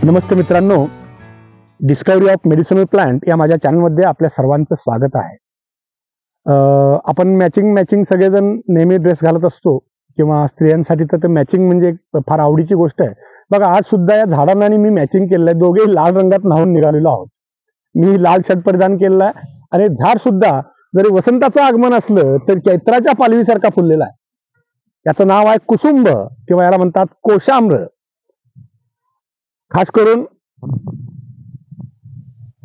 नमस्ते मित्रांनो, discovery of medicinal plant या माझ्या चॅनलमध्ये आपल्या सर्वांचं स्वागत आहे. आपण मॅचिंग सगळेजण नेहमी ड्रेस घालत असतो किंवा स्त्रियांसाठी तर मॅचिंग म्हणजे फार आवडीची गोष्ट आहे. बघा, आज सुद्धा या झाडांना मी मॅचिंग केलं आहे. दोघेही लाल रंगात न्हावून निघालेलो आहोत. मी लाल शर्ट परिधान केलेला आहे आणि झाड सुद्धा जरी वसंताचं आगमन असलं तरी चैत्राच्या पालवीसारखा फुललेला आहे. याचं नाव आहे कुसुंब किंवा याला म्हणतात कोशाम्र. खास करून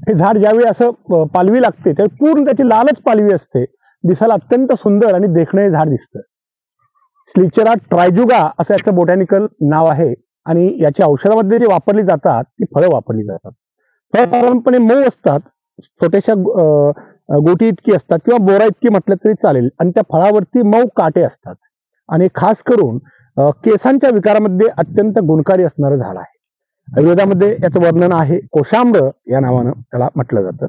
हे झाड ज्यावेळी असं पालवी लागते त्यावेळी पूर्ण त्याची लालच पालवी असते. दिसायला अत्यंत सुंदर आणि देखणं झाड दिसतं. स्लिचेरा ट्रायजुगा असं याचं बोटॅनिकल नाव आहे आणि याची औषधामध्ये जी वापरली जातात ती फळं वापरली जातात. फळं साधारणपणे मऊ असतात, छोट्याशा गोटी इतकी असतात किंवा बोरा इतकी म्हटलं तरी चालेल आणि त्या फळावरती मऊ काटे असतात आणि खास करून केसांच्या विकारामध्ये अत्यंत गुणकारी असणारं झाड आहे. आयुर्वेदामध्ये याचं वर्णन आहे, कोशाम्र या नावानं त्याला म्हटलं जातं.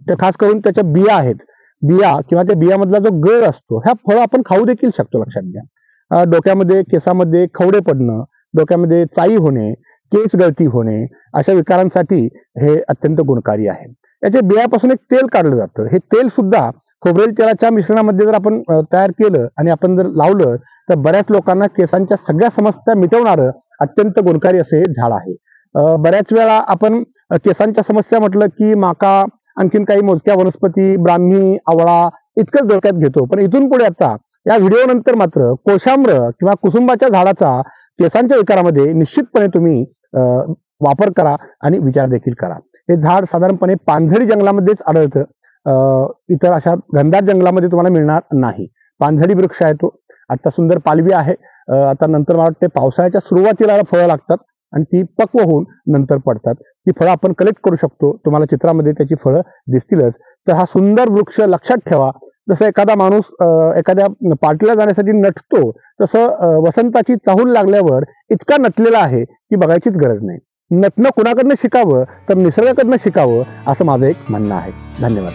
तर खास करून त्याच्या बिया आहेत, बिया किंवा त्या बियामधला जो गर असतो ह्या फळं आपण खाऊ देखील शकतो. लक्षात घ्या, डोक्यामध्ये केसामध्ये खवडे पडणं, डोक्यामध्ये चाई होणे, केस गळती होणे अशा विकारांसाठी हे अत्यंत गुणकारी आहे. याच्या बियापासून एक तेल काढलं जातं. हे तेल सुद्धा खोबरेल तेलाच्या मिश्रणामध्ये जर आपण तयार केलं आणि आपण जर लावलं तर बऱ्याच लोकांना केसांच्या सगळ्या समस्या मिटवणारं अत्यंत गुणकारी असे हे झाड आहे. बऱ्याच वेळा आपण केसांच्या समस्या म्हटलं की माका, आणखीन काही मोजक्या वनस्पती, ब्राह्मी, आवळा इतकंच डोक्यात घेतो. पण इथून पुढे आता या व्हिडिओ नंतर मात्र कोशाम्र किंवा कुसुंबाच्या झाडाचा केसांच्या विकारामध्ये निश्चितपणे तुम्ही वापर करा आणि विचार देखील करा. हे झाड साधारणपणे पानझडी जंगलामध्येच आढळतं. इतर अशा घनदाट जंगलामध्ये तुम्हाला मिळणार नाही. पानझडी वृक्ष आहे तो. आता सुंदर पालवी आहे. आता नंतर मला वाटते पावसाळ्याच्या सुरुवातीला फळं लागतात आणि ती पक्व होऊन नंतर पडतात. ती फळं आपण कलेक्ट करू शकतो. तुम्हाला चित्रामध्ये त्याची फळं दिसतीलच. तर हा सुंदर वृक्ष लक्षात ठेवा. जसं एखादा माणूस एखाद्या पार्टीला जाण्यासाठी नटतो तसं वसंताची चाहूल लागल्यावर इतका नटलेला आहे की बघायचीच गरज नाही. नटणं कुणाकडनं शिकावं तर निसर्गाकडनं शिकावं असं माझं एक म्हणणं आहे. धन्यवाद.